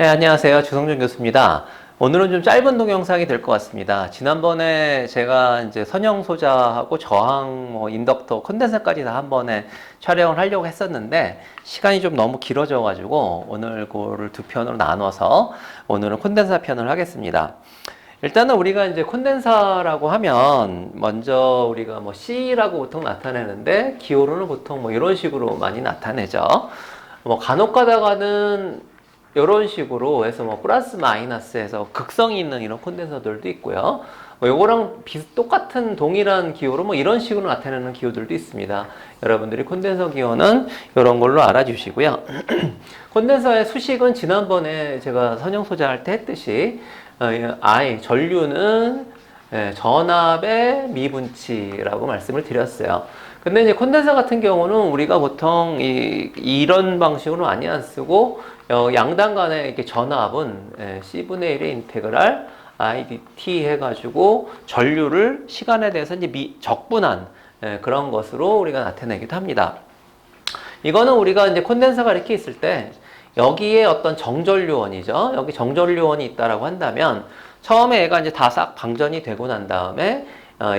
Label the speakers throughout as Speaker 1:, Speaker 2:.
Speaker 1: 네, 안녕하세요. 주성준 교수입니다. 오늘은 좀 짧은 동영상이 될 것 같습니다. 지난번에 제가 이제 선형 소자하고 저항, 인덕터, 콘덴서까지 다 한 번에 촬영을 하려고 했었는데 시간이 좀 너무 길어져가지고 오늘 그거를 두 편으로 나눠서 오늘은 콘덴서 편을 하겠습니다. 일단은 우리가 이제 콘덴서라고 하면 먼저 우리가 C라고 보통 나타내는데 기호로는 보통 이런 식으로 많이 나타내죠. 간혹 가다가는 이런 식으로 해서 플러스 마이너스 해서 극성이 있는 이런 콘덴서들도 있고요. 요거랑 똑같은 동일한 기호로 이런 식으로 나타내는 기호들도 있습니다. 여러분들이 콘덴서 기호는 이런 걸로 알아주시고요. 콘덴서의 수식은 지난번에 제가 선형 소자할 때 했듯이 전류는 전압의 미분치라고 말씀을 드렸어요. 근데 이제 콘덴서 같은 경우는 우리가 보통 이런 방식으로 많이 안 쓰고 양당 간의 이렇게 전압은 C분의 1의 인테그랄 IDT 해가지고 전류를 시간에 대해서 이제 적분한 그런 것으로 우리가 나타내기도 합니다. 이거는 우리가 이제 콘덴서가 이렇게 있을 때 여기에 어떤 정전류원이죠. 여기 정전류원이 있다라고 한다면 처음에 얘가 이제 다 싹 방전이 되고 난 다음에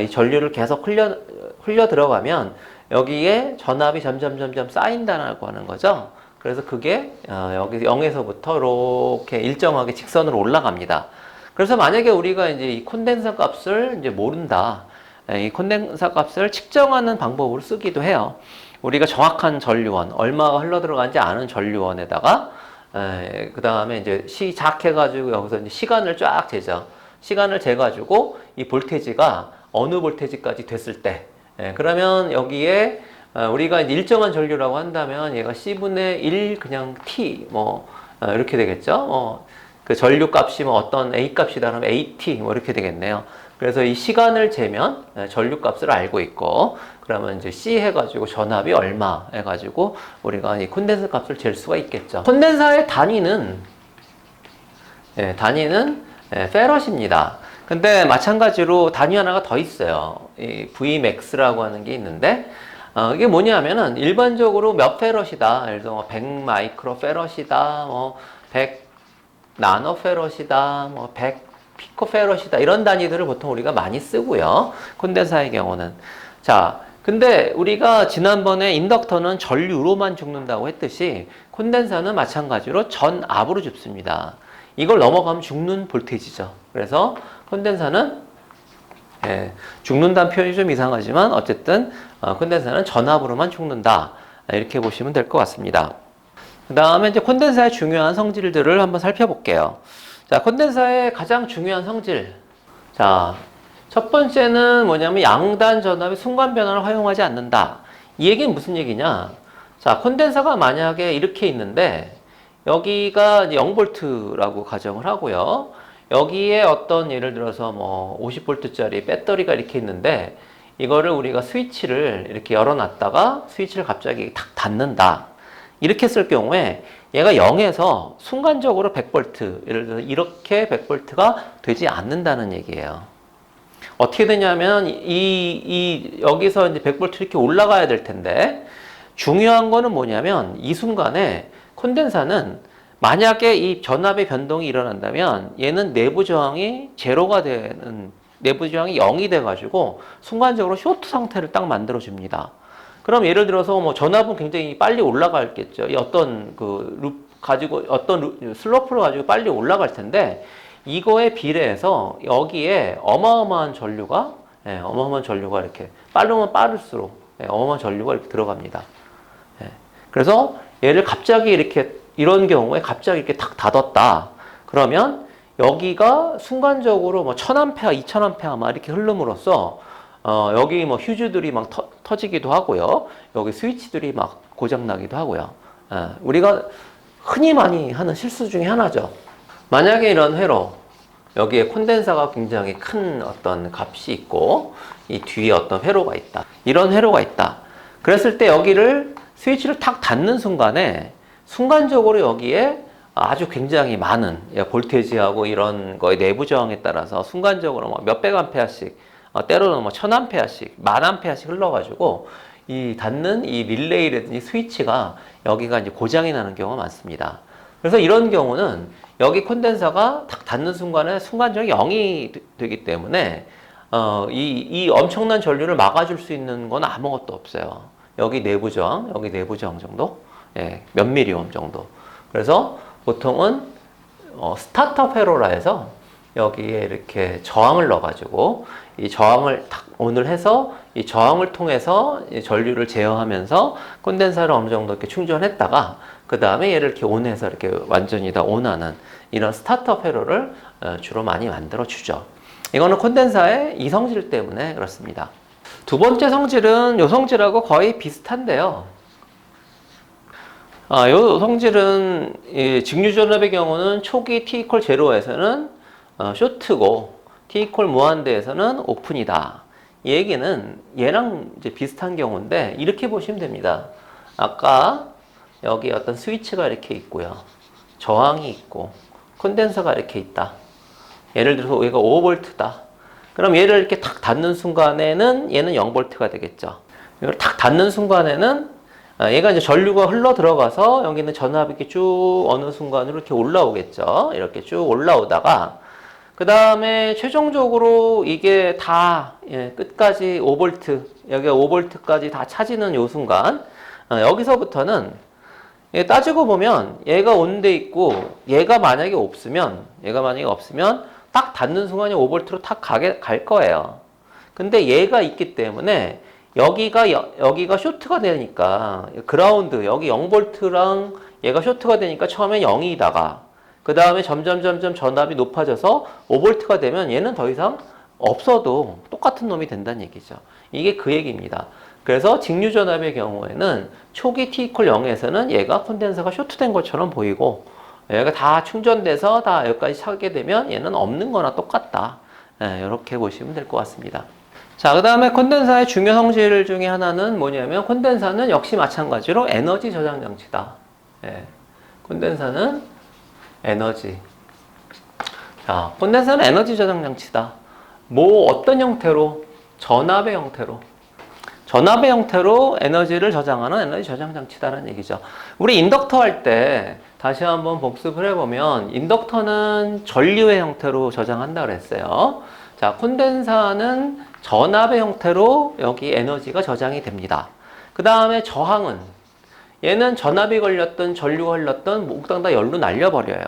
Speaker 1: 이 전류를 계속 흘려 들어가면 여기에 전압이 점점 쌓인다라고 하는 거죠. 그래서 그게 여기 0에서부터 이렇게 일정하게 직선으로 올라갑니다. 그래서 만약에 우리가 이제 이 콘덴서 값을 이제 모른다. 이 콘덴서 값을 측정하는 방법으로 쓰기도 해요. 우리가 정확한 전류원, 얼마가 흘러 들어간지 아는 전류원에다가 그 다음에 이제 시작해가지고 여기서 이제 시간을 쫙 재죠. 시간을 재가지고 이 볼테지가 어느 볼테지까지 됐을 때, 그러면 여기에 우리가 이제 일정한 전류라고 한다면 얘가 C분의 1 그냥 T 이렇게 되겠죠. 그 전류 값이 어떤 A 값이다 그러면 AT 이렇게 되겠네요. 그래서 이 시간을 재면 전류 값을 알고 있고, 그러면 이제 C 해가지고 전압이 얼마 해가지고 우리가 이 콘덴서 값을 잴 수가 있겠죠. 콘덴서의 단위는 페럿입니다. 근데 마찬가지로 단위 하나가 더 있어요. 이 Vmax라고 하는 게 있는데 이게 뭐냐면은 일반적으로 몇 페럿이다. 예를 들어 100 마이크로 페럿이다. 100 나노 페럿이다. 100 피코 페럿이다. 이런 단위들을 보통 우리가 많이 쓰고요. 콘덴서의 경우는. 자, 근데 우리가 지난번에 인덕터는 전류로만 죽는다고 했듯이 콘덴서는 마찬가지로 전압으로 죽습니다. 이걸 넘어가면 죽는 볼테이지죠. 그래서 콘덴서는 죽는다는 표현이 좀 이상하지만 어쨌든 콘덴서는 전압으로만 죽는다. 이렇게 보시면 될 것 같습니다. 그 다음에 이제 콘덴서의 중요한 성질들을 한번 살펴볼게요. 자, 콘덴서의 가장 중요한 성질. 자, 첫 번째는 뭐냐면 양단 전압의 순간 변화를 허용하지 않는다. 이 얘기는 무슨 얘기냐? 자, 콘덴서가 만약에 이렇게 있는데 여기가 0V라고 가정을 하고요. 여기에 어떤 예를 들어서 50V짜리 배터리가 이렇게 있는데 이거를 우리가 스위치를 이렇게 열어놨다가 스위치를 갑자기 탁 닫는다. 이렇게 쓸 경우에 얘가 0에서 순간적으로 100V, 예를 들어서 이렇게 100V가 되지 않는다는 얘기예요. 어떻게 되냐면 여기서 이제 100V 이렇게 올라가야 될 텐데 중요한 거는 뭐냐면 이 순간에 콘덴서는 만약에 이 전압의 변동이 일어난다면 얘는 내부 저항이 제로가 되는, 내부 저항이 0이 돼가지고 순간적으로 쇼트 상태를 딱 만들어줍니다. 그럼 예를 들어서 전압은 굉장히 빨리 올라가겠죠. 어떤 슬로프를 가지고 빨리 올라갈 텐데 이거에 비례해서 여기에 어마어마한 전류가 이렇게 빠르면 빠를수록 어마어마한 전류가 이렇게 들어갑니다. 그래서 얘를 갑자기 이런 경우에 갑자기 이렇게 탁 닫았다. 그러면 여기가 순간적으로 1000A, 2000A 막 이렇게 흐름으로써 여기 휴즈들이 막 터지기도 하고요. 여기 스위치들이 막 고장나기도 하고요. 우리가 흔히 많이 하는 실수 중에 하나죠. 만약에 이런 회로 여기에 콘덴서가 굉장히 큰 어떤 값이 있고 이 뒤에 어떤 회로가 있다. 이런 회로가 있다. 그랬을 때 여기를 스위치를 탁 닫는 순간에 순간적으로 여기에 아주 굉장히 많은 볼테이지하고 이런 거의 내부 저항에 따라서 순간적으로 몇백 암페어씩 때로는 1000암페어씩, 10,000암페어씩 흘러가지고 이 닫는 이 릴레이라든지 스위치가 여기가 이제 고장이 나는 경우가 많습니다. 그래서 이런 경우는 여기 콘덴서가 딱 닿는 순간에 순간적으로 0이 되기 때문에 이 엄청난 전류를 막아줄 수 있는 건 아무것도 없어요. 여기 내부 저항, 여기 내부 저항 정도, 예, 몇 미리옴 정도. 그래서 보통은 스타터 회로라 해서 여기에 이렇게 저항을 넣어가지고 이 저항을 딱 온을 해서 이 저항을 통해서 이 전류를 제어하면서 콘덴서를 어느 정도 이렇게 충전했다가 그 다음에 얘를 이렇게 온해서 이렇게 완전히 다 온하는 이런 스타터 회로를 주로 많이 만들어 주죠. 이거는 콘덴서의 이성질 때문에 그렇습니다. 두 번째 성질은 요 성질하고 거의 비슷한데요. 요 성질은 직류전압의 경우는 초기 T=0에서는 쇼트고 T= 무한대에서는 오픈이다. 이 얘기는 얘랑 이제 비슷한 경우인데 이렇게 보시면 됩니다. 아까 여기 어떤 스위치가 이렇게 있고요. 저항이 있고 콘덴서가 이렇게 있다. 예를 들어서 얘가 5V다. 그럼 얘를 이렇게 탁 닫는 순간에는 얘는 0V가 되겠죠. 이걸 탁 닫는 순간에는 얘가 이제 전류가 흘러 들어가서 여기는 전압이 이렇게 쭉 어느 순간으로 이렇게 올라오겠죠. 이렇게 쭉 올라오다가 그 다음에 최종적으로 이게 다 끝까지 5V, 여기가 5V까지 다 차지는 요 순간 여기서부터는 따지고 보면 얘가 온데 있고 얘가 만약에 없으면 딱 닿는 순간에 5V로 탁 갈 거예요. 근데 얘가 있기 때문에 여기가 쇼트가 되니까 그라운드 여기 0V랑 얘가 쇼트가 되니까 처음에 0이다가 그 다음에 점점 전압이 높아져서 5V가 되면 얘는 더 이상 없어도 똑같은 놈이 된다는 얘기죠. 이게 그 얘기입니다. 그래서 직류전압의 경우에는 초기 T=0에서는 얘가 콘덴서가 쇼트된 것처럼 보이고 얘가 다 충전돼서 다 여기까지 차게 되면 얘는 없는 거나 똑같다. 이렇게 보시면 될 것 같습니다. 자, 그 다음에 콘덴서의 중요 성질 중에 하나는 뭐냐면 콘덴서는 역시 마찬가지로 에너지 저장 장치다. 콘덴서는 에너지. 자, 콘덴서는 에너지 저장 장치다. 어떤 형태로? 전압의 형태로 에너지를 저장하는 에너지 저장 장치다라는 얘기죠. 우리 인덕터 할 때 다시 한번 복습을 해보면 인덕터는 전류의 형태로 저장한다 그랬어요. 자, 콘덴서는 전압의 형태로 여기 에너지가 저장이 됩니다. 그 다음에 저항은 얘는 전압이 걸렸던 전류가 흘렀던 몽땅 다 열로 날려버려요.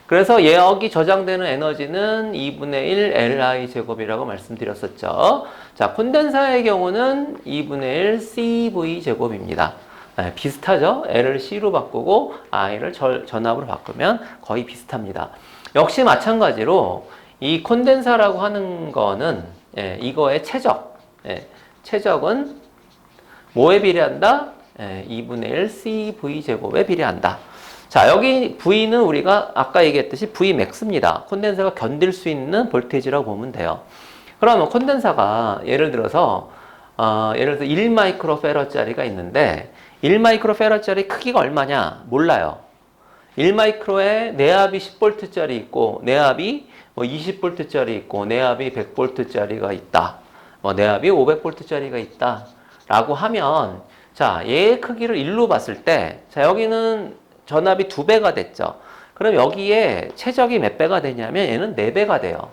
Speaker 1: 그래서 여기 저장되는 에너지는 2분의 1 Li 제곱이라고 말씀드렸었죠. 자, 콘덴서의 경우는 2분의 1 CV 제곱입니다. 비슷하죠? L을 C로 바꾸고 I를 전압으로 바꾸면 거의 비슷합니다. 역시 마찬가지로 이 콘덴서라고 하는 거는 이거의 최적은 뭐에 비례한다? 2분의 1 CV 제곱에 비례한다. 자, 여기 V는 우리가 아까 얘기했듯이 Vmax입니다. 콘덴서가 견딜 수 있는 볼테이지라고 보면 돼요. 그러면 콘덴서가 예를 들어서 1마이크로페러짜리가 있는데 1마이크로페러짜리 크기가 얼마냐? 몰라요. 1마이크로에 내압이 10V짜리 있고 내압이 20V짜리 있고 내압이 100V짜리가 있다. 내압이 500V짜리가 있다. 라고 하면 자, 얘의 크기를 1로 봤을 때 자, 여기는 전압이 2배가 됐죠. 그럼 여기에 최적이 몇 배가 되냐면 얘는 4배가 돼요.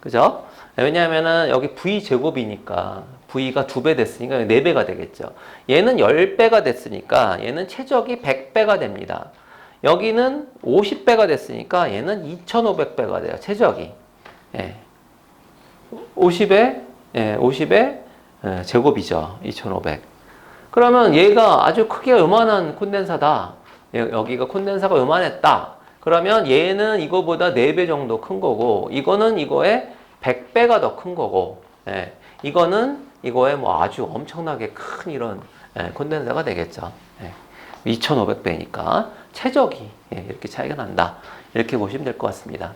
Speaker 1: 그죠? 왜냐하면은 여기 V제곱이니까 V가 2배 됐으니까 4배가 되겠죠. 얘는 10배가 됐으니까 얘는 최적이 100배가 됩니다. 여기는 50배가 됐으니까 얘는 2500배가 돼요. 최적이. 50의 제곱이죠. 2500. 그러면 얘가 아주 크기가 요만한 콘덴서다. 여기가 콘덴서가 요만했다. 그러면 얘는 이거보다 4배 정도 큰 거고 이거는 이거의 100배가 더 큰 거고 이거는 이거의 아주 엄청나게 큰 이런 콘덴서가 되겠죠. 2500배니까 최적이 이렇게 차이가 난다. 이렇게 보시면 될 것 같습니다.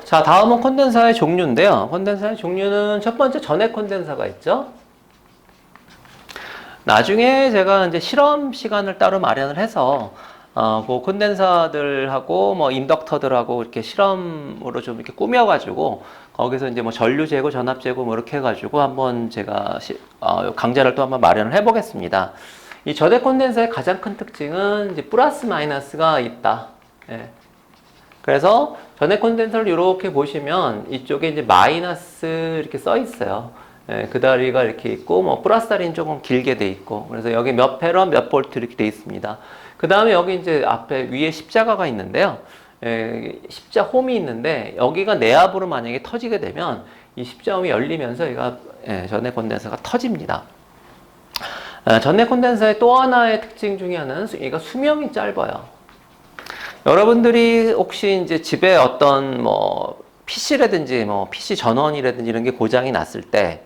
Speaker 1: 자, 다음은 콘덴서의 종류인데요. 콘덴서의 종류는 첫 번째 전해 콘덴서가 있죠. 나중에 제가 이제 실험 시간을 따로 마련을 해서 그 콘덴서들하고 인덕터들하고 이렇게 실험으로 좀 이렇게 꾸며가지고 거기서 이제 전류 제고, 전압 제고 이렇게 해가지고 한번 제가 강좌를 또 한번 마련을 해보겠습니다. 이 저대 콘덴서의 가장 큰 특징은 이제 플러스 마이너스가 있다. 예. 그래서 전해 콘덴서를 이렇게 보시면 이쪽에 이제 마이너스 이렇게 써 있어요. 예, 그 다리가 이렇게 있고, 뭐, 플러스 다리는 조금 길게 돼 있고, 그래서 여기 몇 패런 몇 볼트 이렇게 돼 있습니다. 그 다음에 여기 이제 앞에 위에 십자가가 있는데요. 예, 십자 홈이 있는데, 여기가 내압으로 만약에 터지게 되면, 이 십자홈이 열리면서 얘가, 예, 전해 콘덴서가 터집니다. 전해 콘덴서의 또 하나의 특징 중에 하나는 얘가 수명이 짧아요. 여러분들이 혹시 이제 집에 어떤 뭐, PC라든지 뭐, PC 전원이라든지 이런 게 고장이 났을 때,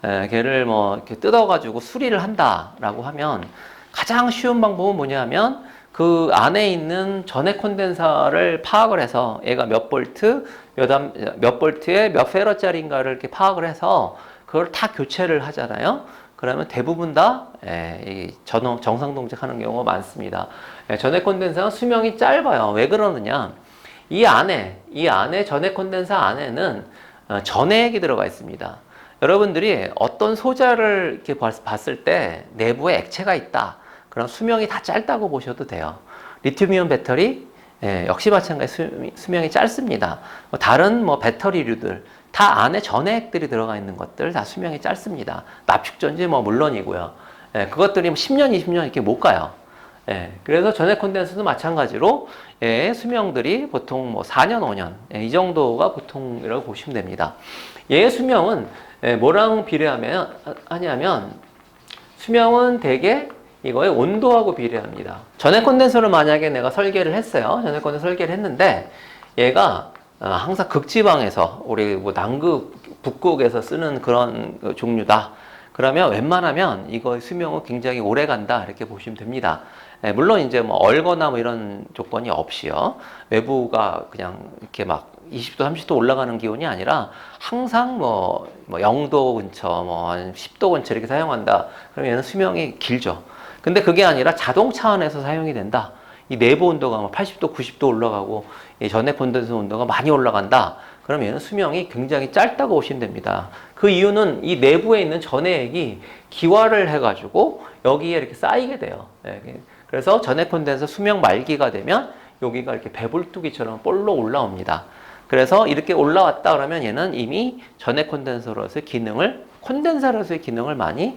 Speaker 1: 걔를 뭐 이렇게 뜯어가지고 수리를 한다라고 하면 가장 쉬운 방법은 뭐냐면 그 안에 있는 전해 콘덴서를 파악을 해서 얘가 몇 볼트, 몇 볼트에 몇 페러짜리인가를 이렇게 파악을 해서 그걸 다 교체를 하잖아요. 그러면 대부분 다 정상 동작하는 경우가 많습니다. 전해 콘덴서는 수명이 짧아요. 왜 그러느냐? 이 안에 전해 콘덴서 안에는 전해액이 들어가 있습니다. 여러분들이 어떤 소자를 이렇게 봤을 때 내부에 액체가 있다. 그럼 수명이 다 짧다고 보셔도 돼요. 리튬이온 배터리 역시 마찬가지 수명이 짧습니다. 다른 뭐 배터리류들 다 안에 전해액들이 들어가 있는 것들 다 수명이 짧습니다. 납축전지 뭐 물론이고요. 그것들이 10년, 20년 이렇게 못 가요. 그래서 전해 콘덴서도 마찬가지로 수명들이 보통 뭐 4년, 5년 이 정도가 보통이라고 보시면 됩니다. 얘의 수명은 뭐랑 비례하냐면 수명은 대개 이거의 온도하고 비례합니다. 전해 콘덴서를 만약에 내가 설계를 했어요. 전해 콘덴서 설계를 했는데 얘가 항상 극지방에서 우리 뭐 남극, 북극에서 쓰는 그런 종류다. 그러면 웬만하면 이거 수명은 굉장히 오래 간다 이렇게 보시면 됩니다. 물론 이제 뭐 얼거나 뭐 이런 조건이 없이요. 외부가 그냥 이렇게 막 20도, 30도 올라가는 기온이 아니라 항상 뭐 0도 근처, 뭐 10도 근처 이렇게 사용한다. 그러면 얘는 수명이 길죠. 근데 그게 아니라 자동차 안에서 사용이 된다. 이 내부 온도가 뭐 80도, 90도 올라가고 이 전해 콘덴서 온도가 많이 올라간다. 그러면 얘는 수명이 굉장히 짧다고 보시면 됩니다. 그 이유는 이 내부에 있는 전해액이 기화를 해가지고 여기에 이렇게 쌓이게 돼요. 그래서 전해 콘덴서 수명 말기가 되면 여기가 이렇게 배불뚝이처럼 볼로 올라옵니다. 그래서 이렇게 올라왔다 그러면 얘는 이미 전해 콘덴서로서의 기능을 많이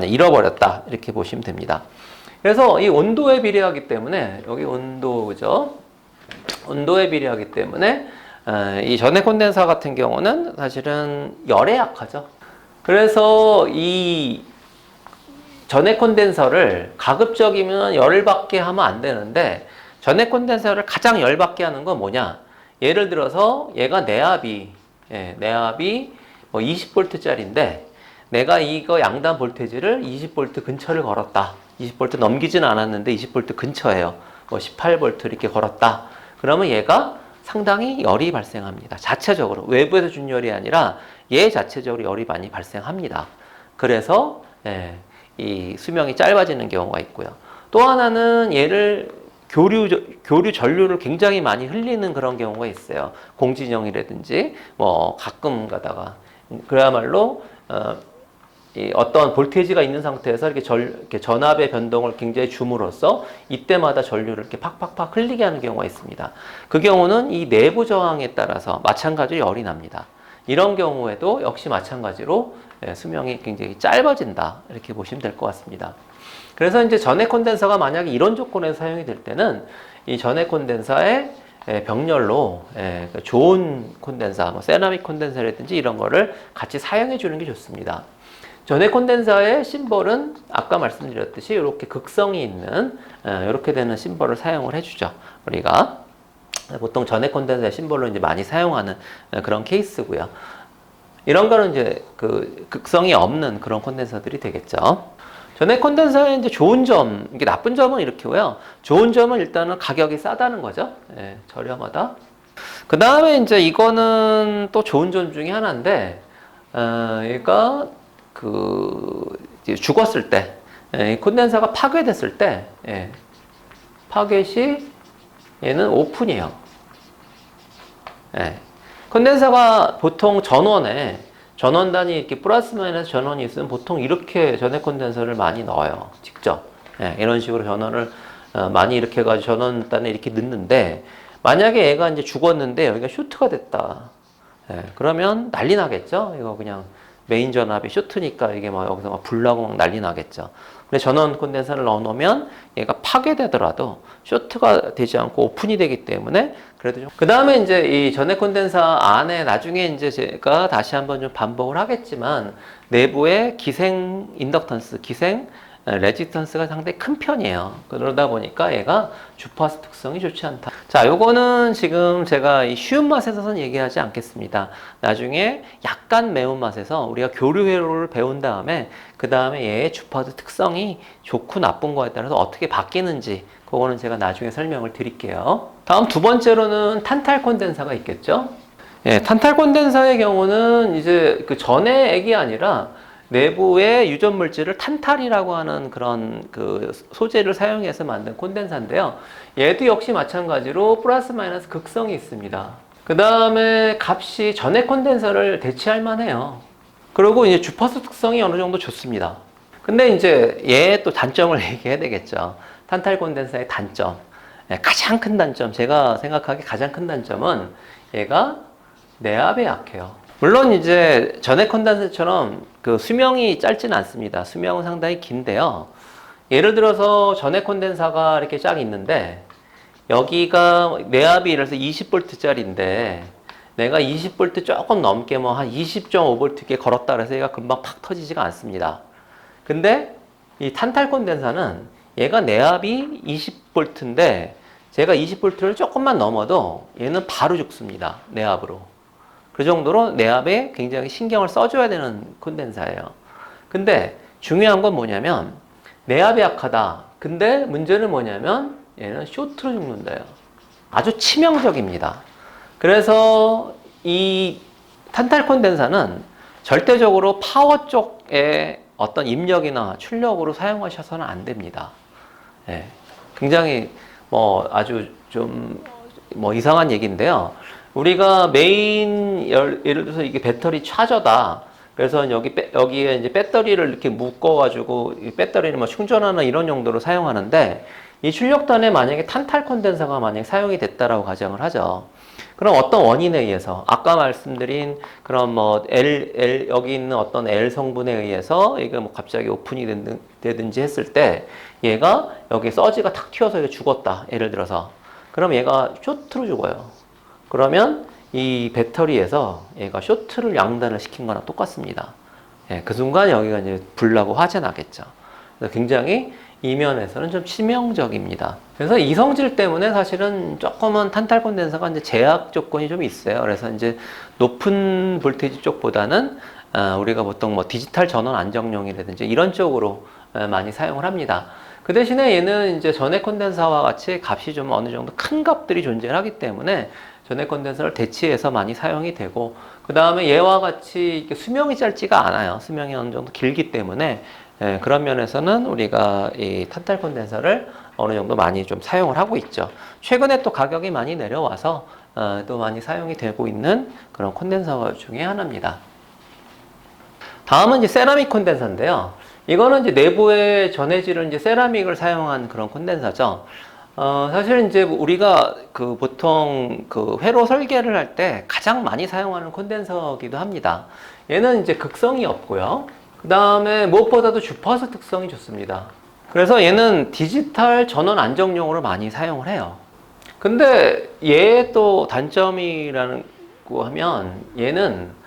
Speaker 1: 잃어버렸다 이렇게 보시면 됩니다. 그래서 이 온도에 비례하기 때문에 여기 온도죠. 온도에 비례하기 때문에 이 전해 콘덴서 같은 경우는 사실은 열에 약하죠. 그래서 이 전해 콘덴서를 가급적이면 열을 받게 하면 안 되는데 전해 콘덴서를 가장 열 받게 하는 건 뭐냐? 예를 들어서 얘가 내압이 뭐 20V짜리인데 내가 이거 양단 볼테지를 20V 근처를 걸었다. 20V 넘기진 않았는데 20V 근처예요. 뭐 18V 이렇게 걸었다. 그러면 얘가 상당히 열이 발생합니다. 자체적으로 외부에서 준 열이 아니라 얘 자체적으로 열이 많이 발생합니다. 그래서 이 수명이 짧아지는 경우가 있고요. 또 하나는 얘를 교류 전류를 굉장히 많이 흘리는 그런 경우가 있어요. 공진형이라든지 뭐 가끔 그야말로 어떤 볼테이지가 있는 상태에서 이렇게 전압의 변동을 굉장히 줌으로써 이때마다 전류를 이렇게 팍팍팍 흘리게 하는 경우가 있습니다. 그 경우는 이 내부 저항에 따라서 마찬가지로 열이 납니다. 이런 경우에도 역시 마찬가지로 수명이 굉장히 짧아진다 이렇게 보시면 될 것 같습니다. 그래서 이제 전해 콘덴서가 만약에 이런 조건에서 사용이 될 때는 이 전해 콘덴서의 병렬로 좋은 콘덴서, 뭐 세라믹 콘덴서라든지 이런 거를 같이 사용해 주는 게 좋습니다. 전해 콘덴서의 심볼은 아까 말씀드렸듯이 이렇게 극성이 있는 이렇게 되는 심볼을 사용을 해주죠. 우리가 보통 전해 콘덴서의 심볼로 이제 많이 사용하는 그런 케이스고요. 이런 거는 이제 그 극성이 없는 그런 콘덴서들이 되겠죠. 전해 콘덴서의 이제 좋은 점, 이게 나쁜 점은 이렇게고요. 좋은 점은 일단은 가격이 싸다는 거죠. 저렴하다. 그 다음에 이제 이거는 또 좋은 점 중에 하나인데, 얘가 이제 죽었을 때, 콘덴서가 파괴됐을 때, 파괴 얘는 오픈이에요. 콘덴서가 보통 전원단이 이렇게 플러스 마이너스 전원이 있으면 보통 이렇게 전해 콘덴서를 많이 넣어요. 직접. 이런 식으로 전원을 많이 이렇게 해가지고 전원단에 이렇게 넣는데, 만약에 얘가 이제 죽었는데 여기가 쇼트가 됐다. 예, 그러면 난리 나겠죠? 이거 그냥 메인 전압이 쇼트니까 이게 막 여기서 막 불나고 막 난리 나겠죠. 근데 전원 콘덴서를 넣어 놓으면 얘가 파괴되더라도 쇼트가 되지 않고 오픈이 되기 때문에 그래도 좀. 그 다음에 이제 이 전해 콘덴서 안에 나중에 이제 제가 다시 한번 좀 반복을 하겠지만 내부에 기생 인덕턴스, 기생 레지스턴스가 상당히 큰 편이에요. 그러다 보니까 얘가 주파수 특성이 좋지 않다. 자, 요거는 지금 제가 이 쉬운 맛에서는 얘기하지 않겠습니다. 나중에 약간 매운 맛에서 우리가 교류 회로를 배운 다음에 그 다음에 얘의 주파수 특성이 좋고 나쁜 거에 따라서 어떻게 바뀌는지 그거는 제가 나중에 설명을 드릴게요. 다음 두 번째로는 탄탈 콘덴서가 있겠죠. 예, 탄탈 콘덴서의 경우는 이제 그 전해 액이 아니라 내부의 유전 물질을 탄탈이라고 하는 그런 그 소재를 사용해서 만든 콘덴서인데요. 얘도 역시 마찬가지로 플러스 마이너스 극성이 있습니다. 그 다음에 값이 전해 콘덴서를 대체할 만해요. 그리고 이제 주파수 특성이 어느 정도 좋습니다. 근데 이제 얘의 또 단점을 얘기해야 되겠죠. 탄탈 콘덴서의 단점. 가장 큰 단점, 제가 생각하기에 가장 큰 단점은 얘가 내압에 약해요. 물론 이제 전해 콘덴서처럼 그 수명이 짧지는 않습니다. 수명은 상당히 긴데요. 예를 들어서 전해 콘덴서가 이렇게 쫙 있는데 여기가 내압이 예를 들어서 20V짜리인데 내가 20V 조금 넘게 뭐 한 20.5V 이렇게 걸었다 그래서 얘가 금방 팍 터지지가 않습니다. 근데 이 탄탈 콘덴서는 얘가 내압이 20V인데 제가 20V를 조금만 넘어도 얘는 바로 죽습니다. 내압으로. 그 정도로 내압에 굉장히 신경을 써줘야 되는 콘덴서예요. 근데 중요한 건 뭐냐면 내압이 약하다. 근데 문제는 뭐냐면 얘는 쇼트로 죽는다요. 아주 치명적입니다. 그래서 이 탄탈 콘덴서는 절대적으로 파워 쪽에 어떤 입력이나 출력으로 사용하셔서는 안 됩니다. 예, 굉장히 뭐 아주 좀 뭐 이상한 얘기인데요. 우리가 메인 예를 들어서 이게 배터리 차저다. 그래서 여기에 이제 배터리를 이렇게 묶어가지고 이 배터리를 뭐 충전하는 이런 용도로 사용하는데 이 출력단에 만약에 탄탈 콘덴서가 만약에 사용이 됐다라고 가정을 하죠. 그럼 어떤 원인에 의해서 아까 말씀드린 그런 뭐 여기 있는 어떤 L 성분에 의해서 이게 뭐 갑자기 오픈이 되든지 했을 때 얘가 여기 서지가 탁 튀어서 이게 죽었다. 예를 들어서. 그럼 얘가 쇼트로 죽어요. 그러면 이 배터리에서 얘가 쇼트를 양단을 시킨 거랑 똑같습니다. 예, 그 순간 여기가 이제 불나고 화재 나겠죠. 그래서 굉장히 이면에서는 좀 치명적입니다. 그래서 이 성질 때문에 사실은 조금은 탄탈 콘덴서가 이제 제약 조건이 좀 있어요. 그래서 이제 높은 볼테이지 쪽보다는 우리가 보통 뭐 디지털 전원 안정용이라든지 이런 쪽으로 많이 사용을 합니다. 그 대신에 얘는 이제 전해 콘덴서와 같이 값이 좀 어느 정도 큰 값들이 존재하기 때문에 전해 콘덴서를 대체해서 많이 사용이 되고, 그 다음에 얘와 같이 수명이 짧지가 않아요. 수명이 어느 정도 길기 때문에 그런 면에서는 우리가 이 탄탈 콘덴서를 어느 정도 많이 좀 사용을 하고 있죠. 최근에 또 가격이 많이 내려와서 또 많이 사용이 되고 있는 그런 콘덴서 중에 하나입니다. 다음은 이제 세라믹 콘덴서인데요. 이거는 이제 내부의 전해질은 이제 세라믹을 사용한 그런 콘덴서죠. 사실 이제 우리가 그 보통 그 회로 설계를 할 때 가장 많이 사용하는 콘덴서기도 합니다. 얘는 이제 극성이 없고요. 그 다음에 무엇보다도 주파수 특성이 좋습니다. 그래서 얘는 디지털 전원 안정용으로 많이 사용을 해요. 근데 얘의 또 단점이라고 하면 얘는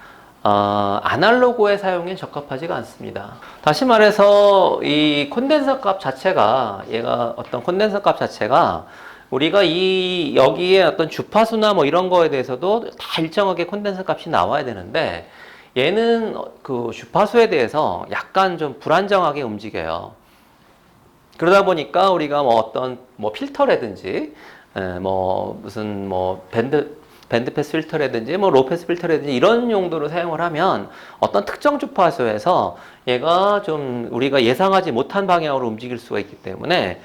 Speaker 1: 아날로그의 사용에 적합하지가 않습니다. 다시 말해서 이 콘덴서 값 자체가 얘가 어떤 콘덴서 값 자체가 우리가 여기에 어떤 주파수나 뭐 이런 거에 대해서도 다 일정하게 콘덴서 값이 나와야 되는데 얘는 그 주파수에 대해서 약간 좀 불안정하게 움직여요. 그러다 보니까 우리가 뭐 어떤 뭐 필터라든지 뭐 무슨 뭐 밴드패스 필터라든지 뭐 로우패스 필터라든지 이런 용도로 사용을 하면 어떤 특정 주파수에서 얘가 좀 우리가 예상하지 못한 방향으로 움직일 수가 있기 때문에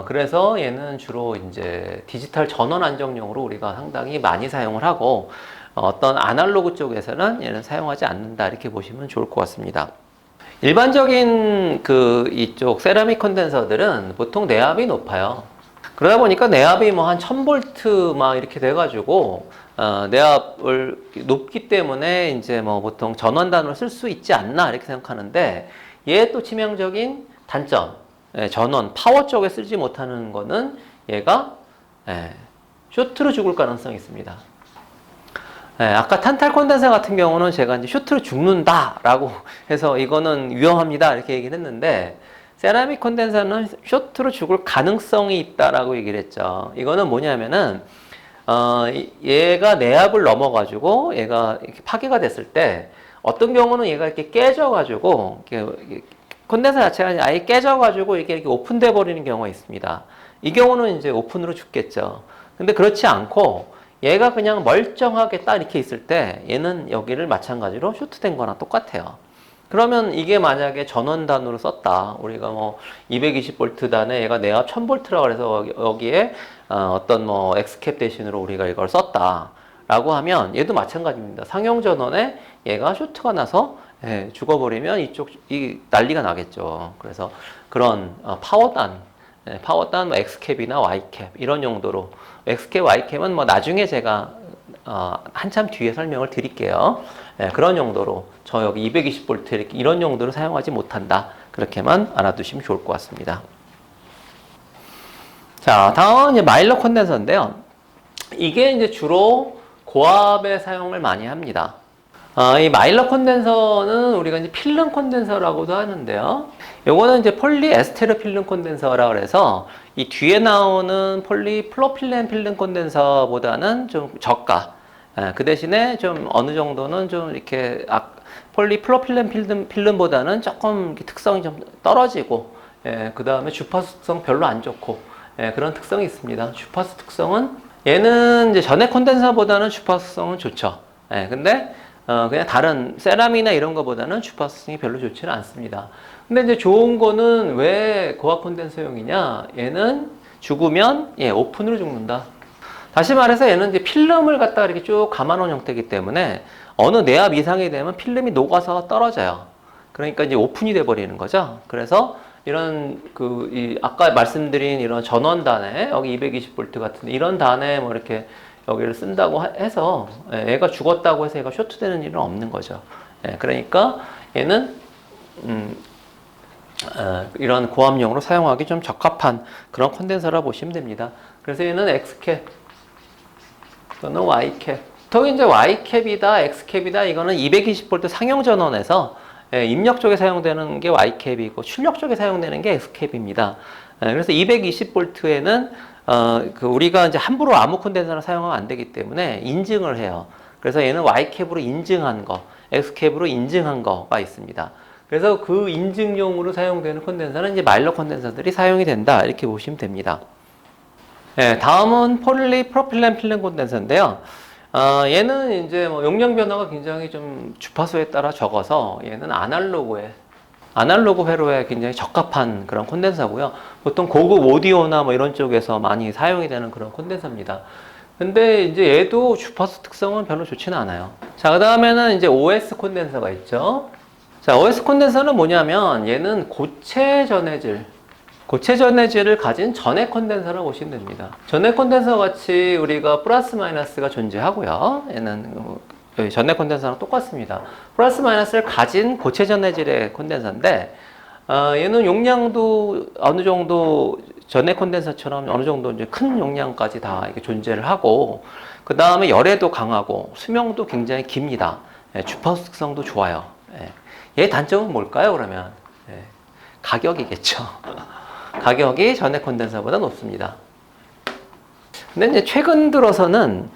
Speaker 1: 그래서 얘는 주로 이제 디지털 전원 안정용으로 우리가 상당히 많이 사용을 하고 어떤 아날로그 쪽에서는 얘는 사용하지 않는다 이렇게 보시면 좋을 것 같습니다. 일반적인 이쪽 세라믹 콘덴서들은 보통 내압이 높아요. 그러다 보니까 내압이 뭐 한 1000V 막 이렇게 돼가지고, 내압을 높기 때문에 이제 뭐 보통 전원단으로 쓸 수 있지 않나 이렇게 생각하는데, 얘 또 치명적인 단점, 전원, 파워 쪽에 쓰지 못하는 거는 얘가, 쇼트로 죽을 가능성이 있습니다. 아까 탄탈 콘덴서 같은 경우는 제가 이제 쇼트로 죽는다라고 해서 이거는 위험합니다 이렇게 얘기를 했는데, 세라믹 콘덴서는 쇼트로 죽을 가능성이 있다라고 얘기를 했죠. 이거는 뭐냐면은 얘가 내압을 넘어가지고 얘가 이렇게 파괴가 됐을 때 어떤 경우는 얘가 이렇게 깨져가지고 이렇게 콘덴서 자체가 아예 깨져가지고 이렇게 오픈돼 버리는 경우가 있습니다. 이 경우는 이제 오픈으로 죽겠죠. 근데 그렇지 않고 얘가 그냥 멀쩡하게 딱 이렇게 있을 때 얘는 여기를 마찬가지로 쇼트된 거나 똑같아요. 그러면 이게 만약에 전원단으로 썼다. 우리가 뭐 220V 단에 얘가 내압 1000V라고 해서 여기에 어떤 뭐 X캡 대신으로 우리가 이걸 썼다. 라고 하면 얘도 마찬가지입니다. 상용 전원에 얘가 쇼트가 나서 죽어버리면 이 난리가 나겠죠. 그래서 그런 파워단, 뭐 X캡이나 Y캡 이런 용도로 X캡, Y캡은 뭐 나중에 제가 한참 뒤에 설명을 드릴게요. 그런 용도로 저 여기 220V 이렇게 이런 용도로 사용하지 못한다. 그렇게만 알아두시면 좋을 것 같습니다. 자, 다음은 이제 마일러 콘덴서인데요. 이게 이제 주로 고압에 사용을 많이 합니다. 이 마일러 콘덴서는 우리가 이제 필름 콘덴서라고도 하는데요. 요거는 이제 폴리에스테르 필름 콘덴서라고 해서 이 뒤에 나오는 폴리프로필렌 필름 콘덴서보다는 좀 저가. 그 대신에 좀 어느 정도는 좀 이렇게 폴리프로필렌 필름보다는 조금 특성이 좀 떨어지고, 그 다음에 주파수 특성 별로 안 좋고, 그런 특성이 있습니다. 주파수 특성은 얘는 이제 전해 콘덴서보다는 주파수성은 좋죠. 근데 그냥 다른 세람이나 이런 거보다는 주파수성이 별로 좋지는 않습니다. 근데 이제 좋은 거는 왜 고압 콘덴서용이냐? 얘는 죽으면 오픈으로 죽는다. 다시 말해서 얘는 이제 필름을 갖다가 이렇게 쭉 감아놓은 형태이기 때문에 어느 내압 이상이 되면 필름이 녹아서 떨어져요. 그러니까 이제 오픈이 돼 버리는 거죠. 그래서 이런 아까 말씀드린 이런 전원단에 여기 220V 같은 이런 단에 뭐 이렇게 여기를 쓴다고 해서 얘가 죽었다고 해서 얘가 쇼트되는 일은 없는 거죠. 그러니까 얘는 이런 고압용으로 사용하기 좀 적합한 그런 콘덴서라 보시면 됩니다. 그래서 얘는 X캡 또는 Y캡. 또 이제 Y캡이다, X캡이다 이거는 220V 상용 전원에서 입력 쪽에 사용되는 게 Y캡이고 출력 쪽에 사용되는 게 X캡입니다. 그래서 220V에는 우리가 이제 함부로 아무 콘덴서나 사용하면 안 되기 때문에 인증을 해요. 그래서 얘는 Y캡으로 인증한 거, X캡으로 인증한 거가 있습니다. 그래서 그 인증용으로 사용되는 콘덴서는 이제 마일러 콘덴서들이 사용이 된다. 이렇게 보시면 됩니다. 다음은 폴리프로필렌 필름 콘덴서인데요. 얘는 이제 뭐 용량 변화가 굉장히 좀 주파수에 따라 적어서 얘는 아날로그 회로에 굉장히 적합한 그런 콘덴서고요. 보통 고급 오디오나 뭐 이런 쪽에서 많이 사용이 되는 그런 콘덴서입니다. 근데 이제 얘도 주파수 특성은 별로 좋지는 않아요. 자, 그 다음에는 이제 OS 콘덴서가 있죠. 자, OS 콘덴서는 뭐냐면 얘는 고체 전해질을 가진 전해 콘덴서라고 보시면 됩니다. 전해 콘덴서 같이 우리가 플러스 마이너스가 존재하고요. 얘는 전해 콘덴서랑 똑같습니다. 플러스 마이너스를 가진 고체 전해질의 콘덴서인데 얘는 용량도 어느 정도 전해 콘덴서처럼 어느 정도 이제 큰 용량까지 다 이렇게 존재를 하고, 그 다음에 열애도 강하고 수명도 굉장히 깁니다. 주파수 특성도 좋아요. 얘 단점은 뭘까요? 그러면 가격이겠죠. 가격이 전해 콘덴서보다 높습니다. 근데 이제 최근 들어서는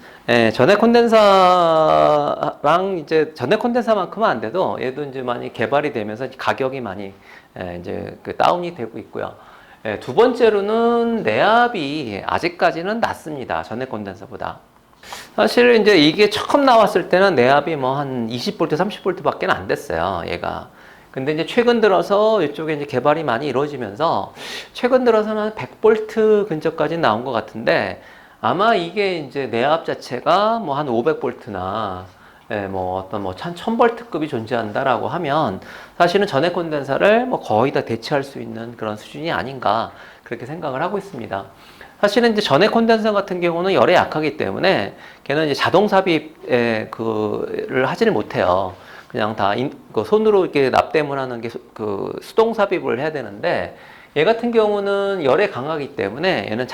Speaker 1: 전해 콘덴서랑 이제 전해 콘덴서만큼은 안 돼도 얘도 이제 많이 개발이 되면서 가격이 많이 이제 다운이 되고 있고요. 두 번째로는 내압이 아직까지는 낮습니다. 전해 콘덴서보다. 사실 이제 이게 처음 나왔을 때는 내압이 뭐 한 20V, 30V 밖에 안 됐어요. 얘가. 근데 이제 최근 들어서 이쪽에 이제 개발이 많이 이루어지면서 최근 들어서는 100V 근처까지 나온 것 같은데, 아마 이게 이제 내압 자체가 뭐 한 500V나 뭐 어떤 뭐 1000V급이 존재한다라고 하면 사실은 전해 콘덴서를 뭐 거의 다 대체할 수 있는 그런 수준이 아닌가 그렇게 생각을 하고 있습니다. 사실은 이제 전해 콘덴서 같은 경우는 열에 약하기 때문에 걔는 이제 자동 삽입에 그를 하지를 못해요. 그냥 그 손으로 이렇게 납땜을 하는 게 그 수동 삽입을 해야 되는데 얘 같은 경우는 열에 강하기 때문에 얘는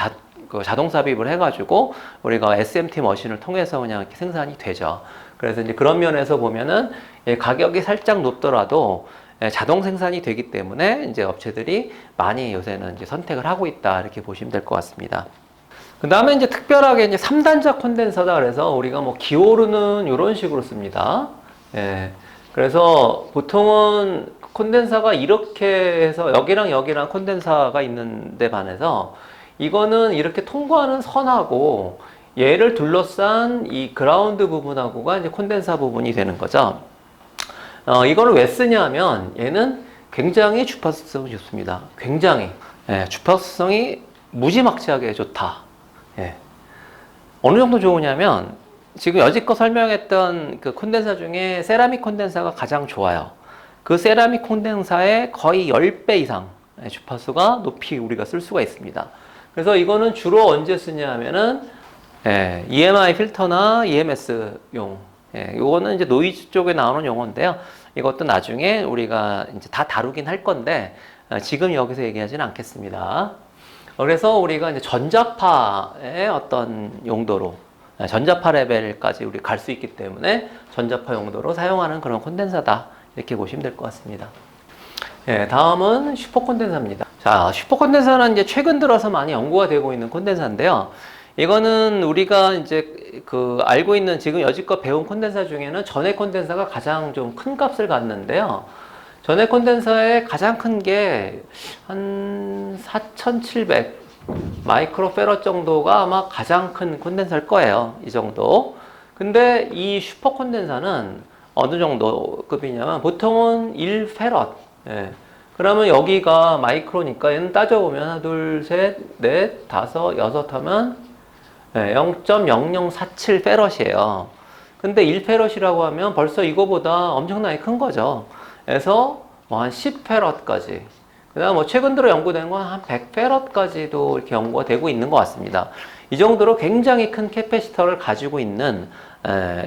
Speaker 1: 그 자동 삽입을 해가지고 우리가 SMT 머신을 통해서 그냥 이렇게 생산이 되죠. 그래서 이제 그런 면에서 보면은 얘 가격이 살짝 높더라도 자동 생산이 되기 때문에 이제 업체들이 많이 요새는 이제 선택을 하고 있다 이렇게 보시면 될 것 같습니다. 그 다음에 이제 특별하게 이제 3단자 콘덴서다 그래서 우리가 뭐 기호르는 이런 식으로 씁니다. 예. 그래서 보통은 콘덴서가 이렇게 해서 여기랑 여기랑 콘덴서가 있는데 반해서 이거는 이렇게 통과하는 선하고 얘를 둘러싼 이 그라운드 부분하고가 이제 콘덴서 부분이 되는 거죠. 이거를 왜 쓰냐면 얘는 굉장히 주파수성이 좋습니다. 굉장히 주파수성이 무지막지하게 좋다. 어느 정도 좋으냐면 지금 여지껏 설명했던 그 콘덴서 중에 세라믹 콘덴서가 가장 좋아요. 그 세라믹 콘덴서의 거의 10배 이상 주파수가 높이 우리가 쓸 수가 있습니다. 그래서 이거는 주로 언제 쓰냐면은 EMI 필터나 EMS용 요거는 이제 노이즈 쪽에 나오는 용어인데요. 이것도 나중에 우리가 이제 다 다루긴 할 건데 지금 여기서 얘기하지는 않겠습니다. 그래서 우리가 이제 전자파의 어떤 용도로 전자파 레벨까지 우리 갈 수 있기 때문에 전자파 용도로 사용하는 그런 콘덴서다 이렇게 보시면 될 것 같습니다. 다음은 슈퍼 콘덴서입니다. 자, 슈퍼 콘덴서는 이제 최근 들어서 많이 연구가 되고 있는 콘덴서인데요. 이거는 우리가 이제 그 알고 있는 지금 여지껏 배운 콘덴서 중에는 전해 콘덴서가 가장 좀 큰 값을 갖는데요. 전해 콘덴서의 가장 큰 게 한 4700 마이크로페럿 정도가 아마 가장 큰 콘덴서일 거예요. 이 정도. 근데 이 슈퍼 콘덴서는 어느 정도 급이냐면 보통은 1페럿. 그러면 여기가 마이크로니까 얘는 따져보면 하나, 둘, 셋, 넷, 다섯, 여섯 하면 0.0047 페럿이에요. 근데 1페럿이라고 하면 벌써 이거보다 엄청나게 큰 거죠. 그래서 뭐 한 10페럿까지. 그 다음 뭐 최근 들어 연구된 건 한 100페럿까지도 이렇게 연구가 되고 있는 것 같습니다. 이 정도로 굉장히 큰 캐패시터를 가지고 있는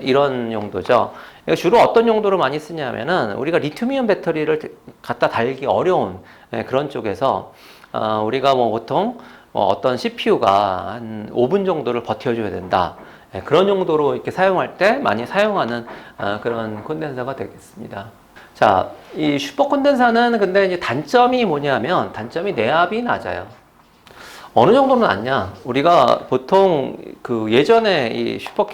Speaker 1: 이런 용도죠. 주로 어떤 용도로 많이 쓰냐면은 우리가 리튬이온 배터리를 갖다 달기 어려운 그런 쪽에서 우리가 뭐 보통 어떤 CPU가 한 5분 정도를 버텨줘야 된다. 그런 용도로 이렇게 사용할 때 많이 사용하는 그런 콘덴서가 되겠습니다. 자, 이 슈퍼 콘덴서는 근데 이제 단점이 뭐냐면 단점이 내압이 낮아요. 어느 정도는 낮냐? 우리가 보통 그 예전에 이 슈퍼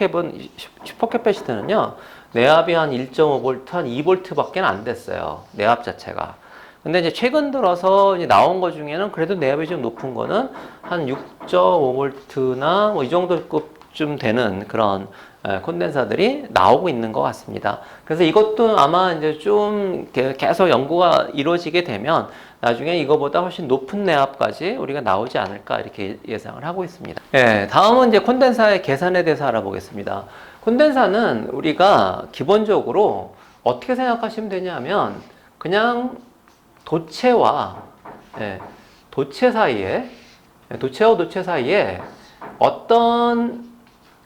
Speaker 1: 캐패시터는요, 내압이 한 1.5V, 한 2V밖에 안 됐어요. 내압 자체가. 근데 이제 최근 들어서 이제 나온 것 중에는 그래도 내압이 좀 높은 거는 한 6.5V나 뭐 이 정도 급쯤 되는 그런 콘덴서들이 나오고 있는 것 같습니다. 그래서 이것도 아마 이제 좀 계속 연구가 이루어지게 되면 나중에 이거보다 훨씬 높은 내압까지 우리가 나오지 않을까 이렇게 예상을 하고 있습니다. 다음은 이제 콘덴서의 계산에 대해서 알아보겠습니다. 콘덴서는 우리가 기본적으로 어떻게 생각하시면 되냐면 그냥 도체와 도체 사이에 도체와 도체 사이에 어떤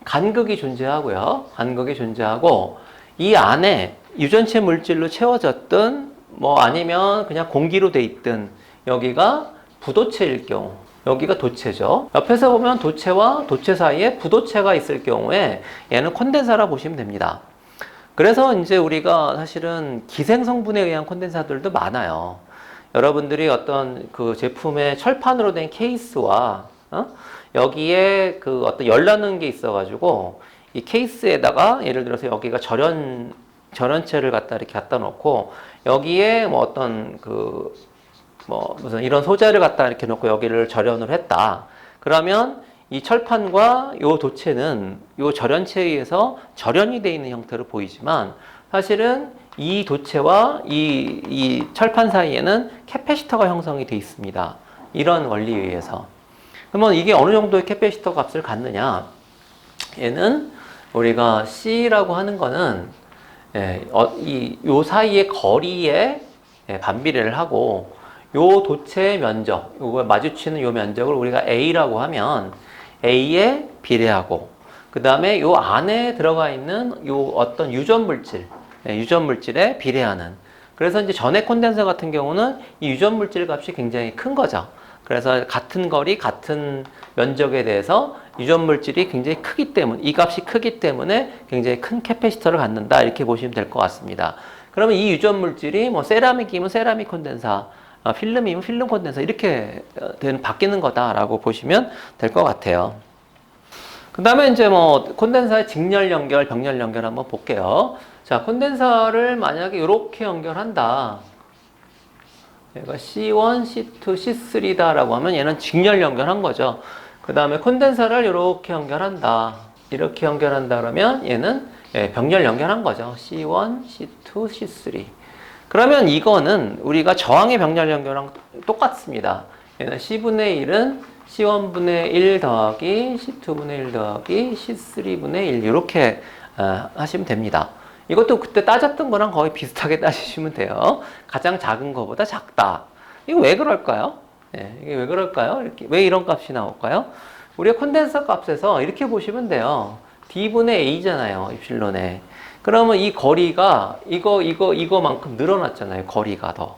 Speaker 1: 간극이 존재하고요. 간극이 존재하고 이 안에 유전체 물질로 채워졌든 뭐 아니면 그냥 공기로 돼 있든 여기가 부도체일 경우 여기가 도체죠. 옆에서 보면 도체와 도체 사이에 부도체가 있을 경우에 얘는 콘덴서라 보시면 됩니다. 그래서 이제 우리가 사실은 기생 성분에 의한 콘덴서들도 많아요. 여러분들이 어떤 그 제품의 철판으로 된 케이스와 여기에 그 어떤 열나는 게 있어가지고 이 케이스에다가 예를 들어서 여기가 절연체를 갖다 이렇게 갖다 놓고 여기에 뭐 어떤 그 뭐 무슨 이런 소재를 갖다 이렇게 놓고 여기를 절연을 했다. 그러면 이 철판과 요 도체는 요 절연체에 의해서 절연이 되어 있는 형태로 보이지만 사실은 이 도체와 이 철판 사이에는 캐패시터가 형성이 되어 있습니다. 이런 원리에 의해서. 그러면 이게 어느 정도의 캐패시터 값을 갖느냐? 얘는 우리가 C라고 하는 거는 요 사이의 거리에 반비례를 하고 요 도체의 면적, 요거 마주치는 요 면적을 우리가 A라고 하면 A에 비례하고, 그 다음에 요 안에 들어가 있는 요 어떤 유전 물질, 유전 물질에 비례하는. 그래서 이제 전해 콘덴서 같은 경우는 이 유전 물질 값이 굉장히 큰 거죠. 그래서 같은 거리, 같은 면적에 대해서 유전 물질이 굉장히 크기 때문에, 이 값이 크기 때문에 굉장히 큰 캐패시터를 갖는다. 이렇게 보시면 될 것 같습니다. 그러면 이 유전 물질이 뭐 세라믹이면 세라믹 콘덴서, 필름이면 필름 콘덴서 이렇게 바뀌는 거다라고 보시면 될 것 같아요. 그 다음에 이제 뭐 콘덴서의 직렬 연결, 병렬 연결 한번 볼게요. 자, 콘덴서를 만약에 이렇게 연결한다. 얘가 C1, C2, C3다라고 하면 얘는 직렬 연결한 거죠. 그 다음에 콘덴서를 이렇게 연결한다. 이렇게 연결한다 그러면 얘는 병렬 연결한 거죠. C1, C2, C3. 그러면 이거는 우리가 저항의 병렬 연결랑 똑같습니다. 얘는 C분의 1은 C1분의 1 더하기 C2분의 1 더하기 C3분의 1 이렇게 하시면 됩니다. 이것도 그때 따졌던 거랑 거의 비슷하게 따지시면 돼요. 가장 작은 거보다 작다. 이거 왜 그럴까요? 이게 왜 그럴까요? 이렇게, 왜 이런 값이 나올까요? 우리가 콘덴서 값에서 이렇게 보시면 돼요. D분의 A잖아요. 입실론에. 그러면 이 거리가 이거만큼 늘어났잖아요. 거리가 더.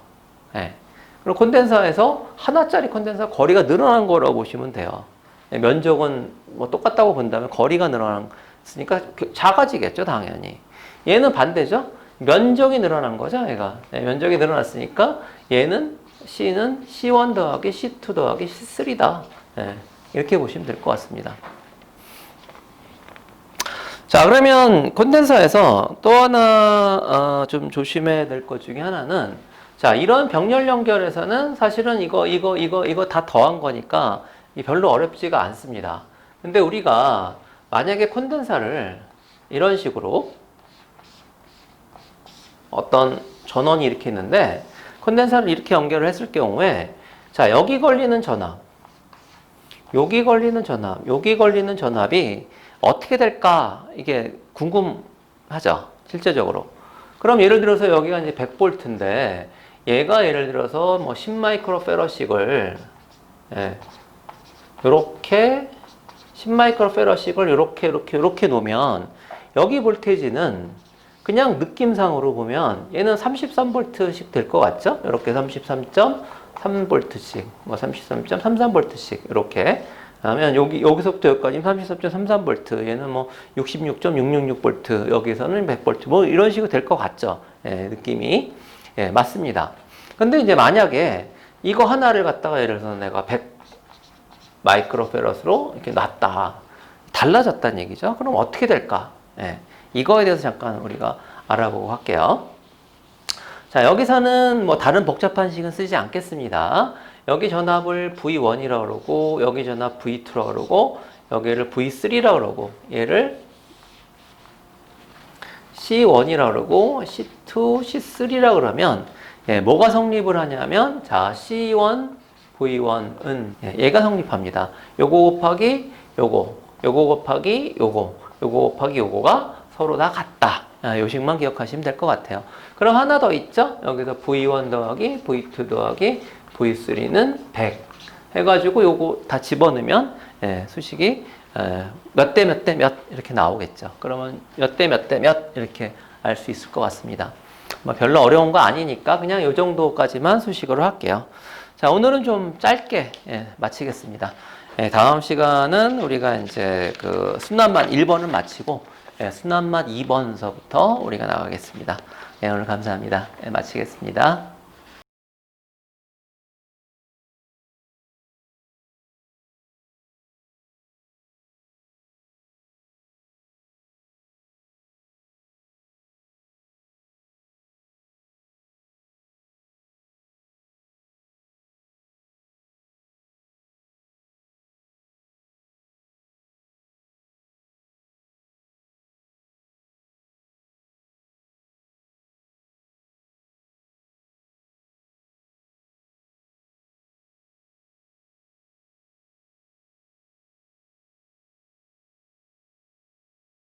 Speaker 1: 그럼 콘덴서에서 하나짜리 콘덴서 거리가 늘어난 거라고 보시면 돼요. 면적은 뭐 똑같다고 본다면 거리가 늘어났으니까 작아지겠죠, 당연히. 얘는 반대죠. 면적이 늘어난 거죠, 얘가. 면적이 늘어났으니까 얘는 C는 C1 더하기 C2 더하기 C3다. 이렇게 보시면 될 것 같습니다. 자, 그러면 콘덴서에서 또 하나 좀 조심해야 될 것 중에 하나는, 자, 이런 병렬 연결에서는 사실은 이거 다 더한 거니까 별로 어렵지가 않습니다. 근데 우리가 만약에 콘덴서를 이런 식으로 어떤 전원이 이렇게 있는데 콘덴서를 이렇게 연결을 했을 경우에, 자, 여기 걸리는 전압, 여기 걸리는 전압, 여기 걸리는 전압이 어떻게 될까? 이게 궁금하죠, 실제적으로. 그럼 예를 들어서 여기가 이제 100V인데 얘가 예를 들어서 뭐 10마이크로페러씩을 이렇게 10마이크로페러씩을 이렇게 놓으면 여기 볼테이지는 그냥 느낌상으로 보면 얘는 33V씩 될 것 같죠? 이렇게 33.3V씩, 뭐 33.33V씩 이렇게 하면 여기서부터 여기까지 33.33V, 얘는 뭐 66.666V, 여기서는 100V, 뭐 이런 식으로 될 것 같죠? 느낌이. 맞습니다. 근데 이제 만약에 이거 하나를 갖다가 예를 들어서 내가 100 마이크로페럿으로 이렇게 놨다. 달라졌다는 얘기죠. 그럼 어떻게 될까? 이거에 대해서 잠깐 우리가 알아보고 할게요. 자, 여기서는 뭐 다른 복잡한 식은 쓰지 않겠습니다. 여기 전압을 V1이라고 그러고, 여기 전압 V2라고 그러고, 여기를 V3라고 그러고, 얘를 C1이라고 그러고, C2, C3라고 그러면, 뭐가 성립을 하냐면, 자, C1, V1은, 얘가 성립합니다. 요거 곱하기 요거, 요거 곱하기 요거, 요거 곱하기 요거가 서로 다 같다. 요 식만 기억하시면 될 것 같아요. 그럼 하나 더 있죠? 여기서 V1 더하기 V2 더하기 V3는 100 해가지고 요거 다 집어넣으면 수식이 몇 대 몇 대 몇 이렇게 나오겠죠. 그러면 몇 대 몇 대 몇 이렇게 알 수 있을 것 같습니다. 뭐 별로 어려운 거 아니니까 그냥 요 정도까지만 수식으로 할게요. 자, 오늘은 좀 짧게 마치겠습니다. 다음 시간은 우리가 이제 그 순환만 1번을 마치고 순환만 2번서부터 우리가 나가겠습니다. 오늘 감사합니다. 마치겠습니다.